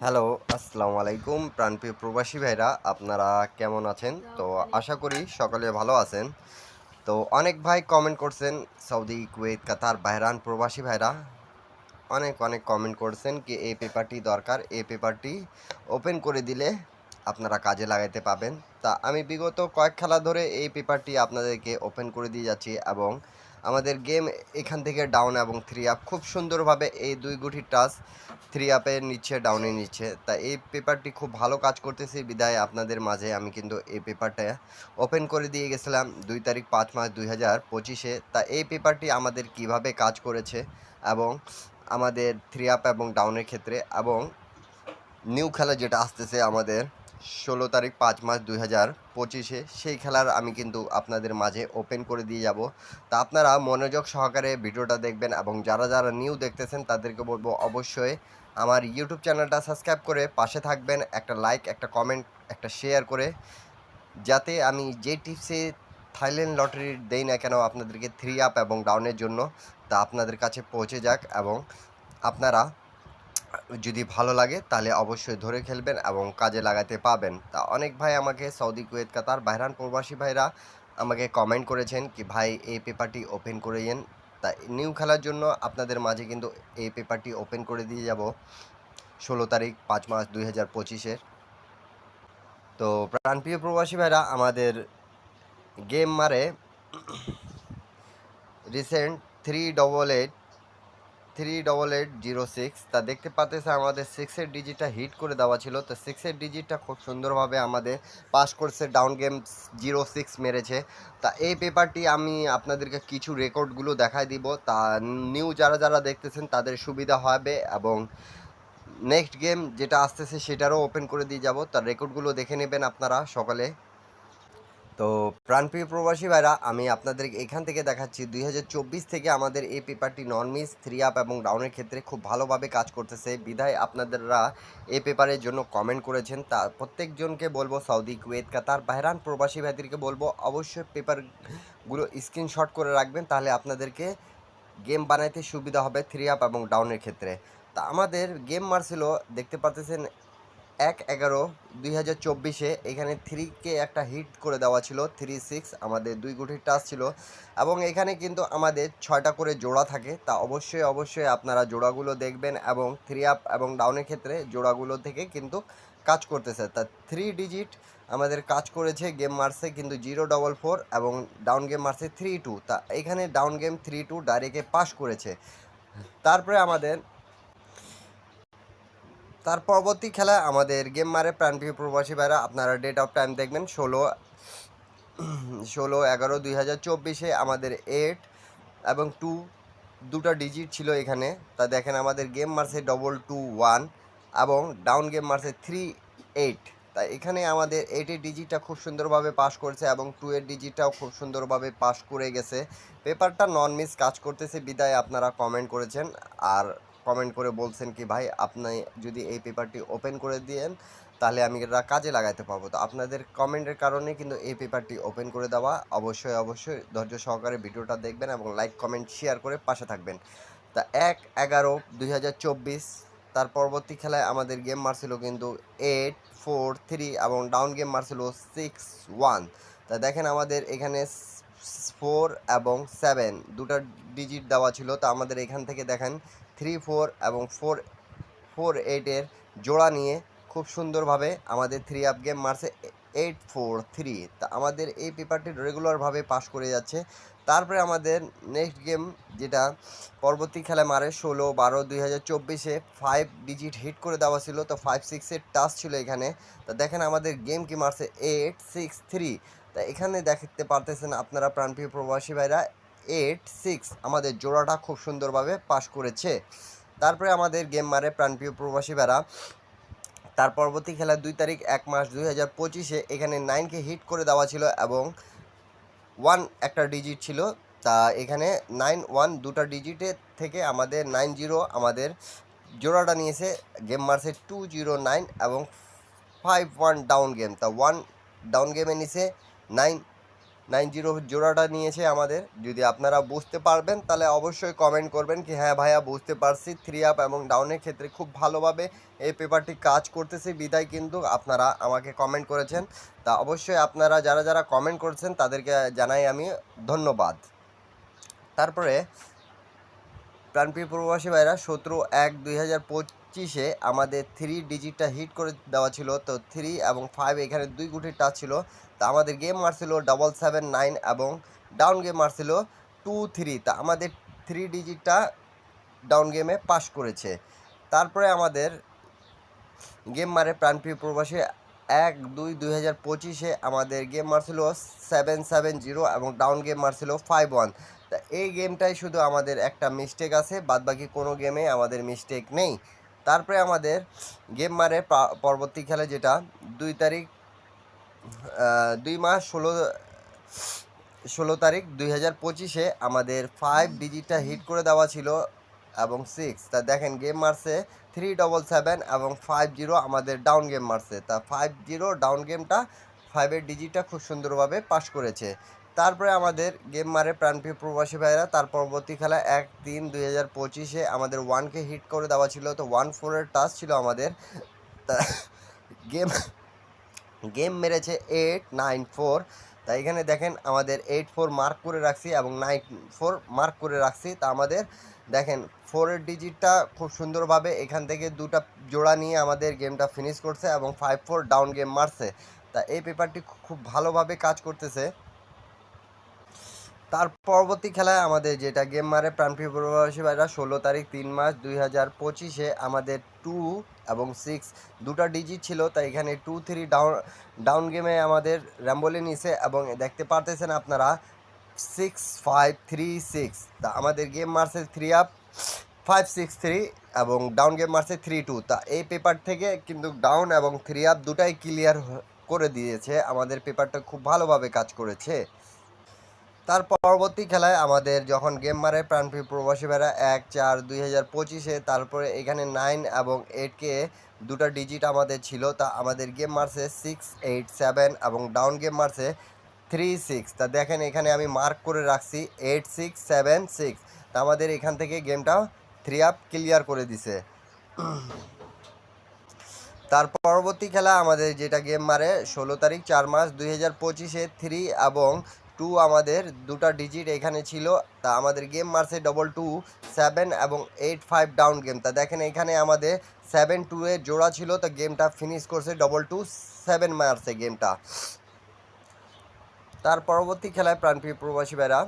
Hello, আসসালামু আলাইকুম প্রাণপ্রিয় প্রবাসী ভাইরা, আপনারা কেমন আছেন? তো আশা করি সকলে ভালো আছেন। তো অনেক ভাই কমেন্ট করছেন, সৌদি, কুয়েত, কাতার, বাহরান প্রবাসী ভাইরা অনেক অনেক কমেন্ট করছেন কি এই পেপারটি দরকার, এই পেপারটি ওপেন করে দিলে আপনারা কাজে লাগাইতে পাবেন। তা আমি বিগত কয়েক খেলা ধরে এই পেপারটি আপনাদেরকে ওপেন করে দিয়ে যাচ্ছি এবং আমাদের গেম এখান থেকে ডাউন এবং থ্রি আপ খুব সুন্দরভাবে এই দুই গুটি টাচ থ্রি আপের নিচ্ছে, ডাউনে নিচ্ছে। তা এই পেপারটি খুব ভালো কাজ করতেছে বিদায় আপনাদের মাঝে আমি কিন্তু এই পেপারটা ওপেন করে দিয়ে গেছিলাম 2 তারিখ 5 মাস 2025-এ। তা এই পেপারটি আমাদের কিভাবে কাজ করেছে এবং আমাদের থ্রি আপ এবং ডাউনের ক্ষেত্রে এবং নিউ খেলা যেটা আসতেছে আমাদের 16 তারিখ 5 মাস 2025-এ, সেই খেলার আমি কিন্তু আপনাদের মাঝে ওপেন করে দিয়ে যাব। তা আপনারা মনোযোগ সহকারে ভিডিওটা দেখবেন এবং যারা যারা নিউ দেখতেছেন তাদেরকে বলবো অবশ্যই আমার ইউটিউব চ্যানেলটা সাবস্ক্রাইব করে পাশে থাকবেন, একটা লাইক, একটা কমেন্ট, একটা শেয়ার করে, যাতে আমি যে টিপসে থাইল্যান্ড লটারির দেই না কেন আপনাদেরকে থ্রি আপ এবং ডাউনের জন্য, তা আপনাদের কাছে পৌঁছে যাক এবং আপনারা যদি ভালো লাগে তাহলে অবশ্যই ধরে খেলবেন এবং কাজে লাগাতে পাবেন। তা অনেক ভাই আমাকে সৌদি, কুয়েত, কাতার, বাহরান প্রবাসী ভাইরা আমাকে কমেন্ট করেছেন কি ভাই এই পেপারটি ওপেন করে দিন। তা নিউ খেলার জন্য আপনাদের মাঝে কিন্তু এই পেপারটি ওপেন করে দিয়ে যাব 16 তারিখ 5 মাস 2025-এর। তো প্রাণপ্রিয় প্রবাসী ভাইরা আমাদের গেম মারে রিসেন্ট 38806, তা দেখতে পাচ্ছেন আমাদের সিক্সের ডিজিটটা হিট করে দেওয়া ছিল। তো সিক্সের ডিজিটটা খুব সুন্দরভাবে আমাদের পাস করছে, ডাউন গেম 06 মেরেছে। তা এই পেপারটি আমি আপনাদেরকে কিছু রেকর্ডগুলো দেখাই দিব, তা নিউ যারা যারা দেখতেছেন তাদের সুবিধা হবে এবং নেক্সট গেম যেটা আসতেছে সেটারও ওপেন করে দিয়ে যাব। তার রেকর্ডগুলো দেখে নেবেন আপনারা সকালে। তো প্রাণপ্রিয় প্রবাসী ভাইরা আমি আপনাদের এখান থেকে দেখাচ্ছি 2024 থেকে আমাদের এই পেপারটি নন মিস থ্রি আপ এবং ডাউনের ক্ষেত্রে খুব ভালোভাবে কাজ করতেছে বিধায় আপনাদেররা এই পেপারের জন্য কমেন্ট করেছেন। তা প্রত্যেকজনকে বলবো, সৌদি, কুয়েত, কাতার, বাহরান প্রবাসী ভাইদেরকে বলবো অবশ্যই পেপারগুলো স্ক্রিনশট করে রাখবেন, তাহলে আপনাদেরকে গেম বানাইতে সুবিধা হবে থ্রি আপ এবং ডাউনের ক্ষেত্রে। তা আমাদের গেম মারছিল দেখতে পাচ্ছেন 1/11/2024-এ, এখানে থ্রিকে একটা হিট করে দেওয়া ছিল 36, আমাদের দুই গুটির টাচ ছিল এবং এখানে কিন্তু আমাদের 6টা করে জোড়া থাকে। তা অবশ্যই অবশ্যই আপনারা জোড়াগুলো দেখবেন এবং থ্রি আপ এবং ডাউনের ক্ষেত্রে জোড়াগুলো থেকে কিন্তু কাজ করতেছে। তা থ্রি ডিজিট আমাদের কাজ করেছে, গেম মারছে কিন্তু 044 এবং ডাউন গেম মারছে 32। তা এখানে ডাউন গেম 32 ডাইরেক্টে পাস করেছে। তারপরে আমাদের তার পরবর্তী খেলা আমাদের গেম মারে প্রাণপ্রিয় প্রবাসী ভাইরা, আপনারা ডেট অফ টাইম দেখবেন 16/11/2024-এ আমাদের 8 এবং 2 দুটা ডিজিট ছিল এখানে। তা দেখেন আমাদের গেম মারছে 221 এবং ডাউন গেম মারছে 38। তাই এখানে আমাদের 8-এর ডিজিটটা খুব সুন্দরভাবে পাস করছে এবং 2-এর ডিজিটটাও খুব সুন্দরভাবে পাস করে গেছে। পেপারটা নন মিস কাজ করতেছে বিদায় আপনারা কমেন্ট করেছেন আর কমেন্ট করে বলছেন কি ভাই আপনি যদি এই পেপারটি ওপেন করে দেন তাহলে আমি এটা কাজে লাগাতে পারবো। তো আপনাদের কমেন্টের কারণে কিন্তু এই পেপারটি ওপেন করে দেওয়া। অবশ্যই অবশ্যই ধৈর্য সহকারে ভিডিওটা দেখবেন এবং লাইক, কমেন্ট, শেয়ার করে পাশে থাকবেন। তা 1/11/2024 তার পরবর্তী খেলায় আমাদের গেম মারছিল কিন্তু 8-4-3 এবং ডাউন গেম মারছিল 6-1। তা দেখেন আমাদের এখানে 4 এবং 7 দুটা ডিজিট দেওয়া ছিল। তা আমাদের এখান থেকে দেখেন 3-4 এবং 4-8-এর জোড়া নিয়ে খুব সুন্দরভাবে আমাদের থ্রি আপ গেম মারছে 8-4-3। তা আমাদের এই পেপারটি রেগুলারভাবে পাস করে যাচ্ছে। তারপরে আমাদের নেক্সট গেম যেটা পরবর্তী খেলায় মারে 16/12/2024-এ 5 ডিজিট হিট করে দেওয়া ছিল। তো 5-6-এর টাচ ছিল এখানে। তা দেখেন আমাদের গেম কি মারছে 8-6-3। তা এখানে দেখতে পারতেছেন আপনারা প্রাণপ্রিয় প্রবাসী ভাইরা 8-6 আমাদের জোড়াটা খুব সুন্দরভাবে পাস করেছে। তারপরে আমাদের গেম মারে প্রাণপ্রিয় প্রবাসী ভাইরা তার পরবর্তী খেলা 2 তারিখ 1 মাস 2025-এ এখানে 9কে হিট করে দেওয়া ছিল এবং 1 একটা ডিজিট ছিল। তা এখানে 9-1 দুটা ডিজিটের থেকে আমাদের 90 আমাদের জোড়াটা নিয়েছে, গেম মারছে 209 এবং 5-1 ডাউন গেম। তা 1 ডাউন গেমে নিছে 9 90 জোড়াটা নিয়েছে আমাদের। যদি আপনারা বুঝতে পারবেন তাহলে অবশ্যই কমেন্ট করবেন কি হ্যাঁ ভাইয়া বুঝতে পারছি, 3 আপ এবং ডাউনের ক্ষেত্রে খুব ভালোভাবে এই পেপারটি কাজ করতেছে বিদায় কিন্তু আপনারা আমাকে কমেন্ট করেছেন। তা অবশ্যই আপনারা যারা যারা কমেন্ট করেছেন তাদেরকে জানাই আমি ধন্যবাদ। তারপরে প্রাণপ্রিয় প্রবাসী ভাইরা 17/1/2025 আমাদের 3 ডিজিটটা হিট করে দেওয়া ছিল। তো 3 এবং 5 এখানে 2 গুটির টাচ ছিল। তা আমাদের গেম মারছিল 779 এবং ডাউন গেম মারছিল 23। তা আমাদের 3 ডিজিটটা ডাউন গেমে পাস করেছে। তারপরে আমাদের গেম মারে প্রাণপ্রিয় প্রবাসী 1/2/2025 আমাদের গেম মারছিল 770 এবং ডাউন গেম মারছিল 51। তা এই গেমটাই শুধু আমাদের একটা মিস্টেক আছে, বাদবাকি কোনো গেমে আমাদের মিস্টেক নেই। তারপরে আমাদের গেম মারে পরবর্তী খেলা যেটা 2 তারিখ 2 মাস 16 তারিখ 2025 আমাদের 5 ডিজিটটা হিট করে দেওয়া ছিল এবং 6। তা দেখেন গেম মারছে 377 এবং 50 আমাদের ডাউন গেম মারছে। তা 50 ডাউন গেমটা 5-এর ডিজিটটা খুব সুন্দরভাবে পাস করেছে। তারপরে আমাদের গেম মারে প্রাণপ্রিয় প্রবাসী ভাইরা তার পরবর্তী খেলা 1/3/2025 আমাদের 1কে হিট করে দেওয়া ছিল। তো 14-এর টাচ ছিল আমাদের। তা গেম গেম মেরেছে 894। তাই এখানে দেখেন আমাদের 84 মার্ক করে রাখছি এবং 94 মার্ক করে রাখছি। তা আমাদের দেখেন 4-এর ডিজিটটা খুব সুন্দরভাবে এখান থেকে দুটা জোড়া নিয়ে আমাদের গেমটা ফিনিশ করছে এবং 54 ডাউন গেম মারছে। তা এই পেপারটি খুব ভালোভাবে কাজ করতেছে। তার পরবর্তী খেলায় আমাদের যেটা গেম মারে প্রাণপ্রিয় প্রবাসী ভাইরা 16 তারিখ 3 মাস 2025 আমাদের 2 এবং 6 দুটা ডিজিট ছিল। তাই এখানে 2-3 ডাউন গেমে আমাদের র্যাম্বোলে নিছে এবং দেখতে পারতেছেন আপনারা 6536। তা আমাদের গেম মারছে 3 আপ 563 এবং ডাউন গেম মারছে 32। তা এই পেপার থেকে কিন্তু ডাউন এবং 3 আপ দুটাই ক্লিয়ার করে দিয়েছে, আমাদের পেপারটা খুব ভালোভাবে কাজ করেছে। তার পরবর্তী খেলায় আমাদের যখন গেম মারে প্রাণপ্রিয় প্রবাসী ভাইরা 1/4/2025 তারপরে এখানে 9 এবং 8কে দুটা ডিজিট আমাদের ছিল। তা আমাদের গেম মারছে 687 এবং ডাউন গেম মারছে 36। তা দেখেন এখানে আমি মার্ক করে রাখছি 8676। তা আমাদের এখান থেকে গেমটা 3 আপ ক্লিয়ার করে দিছে। তার পরবর্তী খেলা আমাদের যেটা গেম মারে 16 তারিখ 4 মাস 2025 3 এবং 2 আমাদের দুটা ডিজিট এখানে ছিল। তা আমাদের গেম মারছে 227 এবং 85 ডাউন গেম। তা দেখেন এখানে আমাদের 7-2 এর জোড়া ছিল। তো গেমটা ফিনিশ করছে 227 মারছে গেমটা। তার পরবর্তী খেলায় প্রাণপ্রিয় প্রবাসী ভাইরা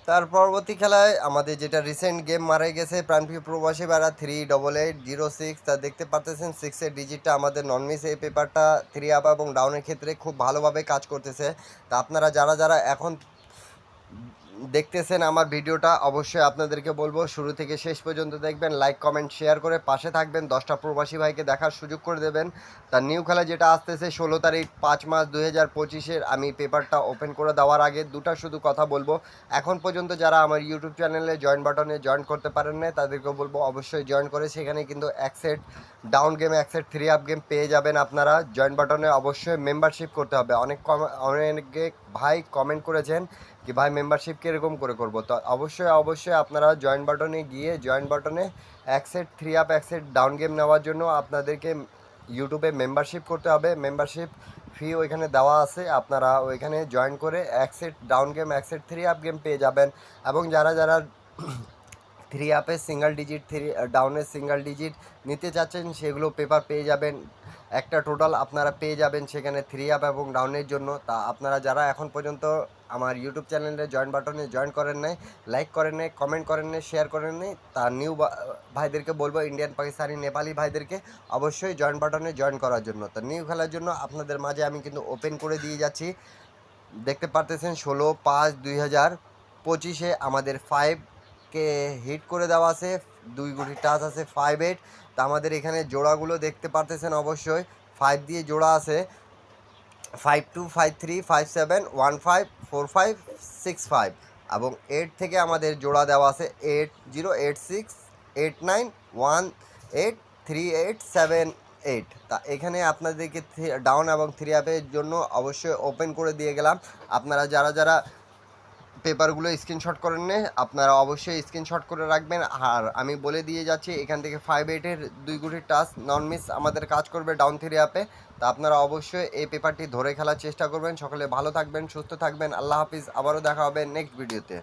তার পরবর্তী খেলায় আমাদের যেটা রিসেন্ট গেম মারা গেছে প্রাণপ্রিয় প্রবাসী ভাইরা 38806। তা দেখতে পারতেছেন 6-এর ডিজিটটা আমাদের নন মিস এই পেপারটা 3 আপ এবং ডাউনের ক্ষেত্রে খুব ভালোভাবে কাজ করতেছে। তা আপনারা যারা যারা এখন দেখতেছেন আমার ভিডিওটা অবশ্যই আপনাদেরকে বলবো শুরু থেকে শেষ পর্যন্ত দেখবেন, লাইক কমেন্ট শেয়ার করে পাশে থাকবেন, 10টা প্রবাসী ভাইকে দেখার সুযোগ করে দেবেন। তার নিউ খেলা যেটা আসতেছে 16 তারিখ 5 মাস 2025 আমি পেপারটা ওপেন করে দেওয়ার আগে দুটা শুধু কথা বলবো। এখন পর্যন্ত যারা আমার ইউটিউব চ্যানেলে জয়েন বাটনে জয়েন করতে পারেন না তাদেরকে বলবো অবশ্যই জয়েন করে সেখানে কিন্তু এক সেট ডাউন গেমে এক সেট 3 আপ গেম পেয়ে যাবেন আপনারা। জয়েন বাটনে অবশ্যই মেম্বারশিপ করতে হবে। অনেকে ভাই কমেন্ট করেছেন কি ভাই মেম্বারশিপ কীরকম করে করবো। তো অবশ্যই আপনারা জয়েন বাটনে গিয়ে জয়েন বাটনে এক সেট 3 আপ এক সেট ডাউন গেম নেওয়ার জন্য আপনাদেরকে ইউটিউবে মেম্বারশিপ করতে হবে। মেম্বারশিপ ফি ওইখানে দেওয়া আছে, আপনারা ওইখানে জয়েন করে এক সেট ডাউন গেম এক সেট 3 আপ গেম পেয়ে যাবেন। এবং যারা যারা 3 আপের সিঙ্গেল ডিজিট 3 ডাউনের সিঙ্গেল ডিজিট নিতে চাচ্ছেন সেগুলো পেপার পেয়ে যাবেন। একটা টোটাল আপনারা পেয়ে যাবেন সেখানে 3 আপ এবং ডাউনের জন্য। তা আপনারা যারা এখন পর্যন্ত আমার ইউটিউব চ্যানেলে জয়েন বাটনে জয়েন করেন নাই, লাইক করেন নাই, কমেন্ট করেন নাই, শেয়ার করেন নাই, তা নিউ ভাইদেরকে বলবো ইন্ডিয়ান পাকিস্তানি নেপালি ভাইদেরকে অবশ্যই জয়েন বাটনে জয়েন করার জন্য। তো নিউ খেলার জন্য আপনাদের মাঝে আমি কিন্তু ওপেন করে দিয়ে যাচ্ছি। দেখতে পারতেছেন 16/5/2025 আমাদের 5কে হিট করে দেওয়া আছে, 2 গুটি টাচ আছে 58। তা আমাদের এখানে জোড়াগুলো দেখতে পারতেছেন অবশ্যই 5 দিয়ে জোড়া আছে 52 53 57 15 45 65 এবং 8 থেকে আমাদের জোড়া দেওয়া আছে 80 86 89 18 38 78 8। তা এখানে আপনাদেরকে ডাউন এবং 3 অ্যাপের জন্য অবশ্যই ওপেন করে দিয়ে গেলাম। আপনারা যারা যারা পেপারগুলো স্ক্রিনশট করে নে আপনারা অবশ্যই স্ক্রিনশট করে রাখবেন। আর আমি বলে দিয়ে যাচ্ছি এখান থেকে 5-8-এর 2 গুটির টাচ নন মিস আমাদের কাজ করবে ডাউন 3 অ্যাপে। তা আপনারা অবশ্যই এই পেপারটি ধরে খেলার চেষ্টা করবেন। সকলে ভালো থাকবেন, সুস্থ থাকবেন। আল্লাহ হাফিজ। আবারও দেখা হবে নেক্সট ভিডিওতে।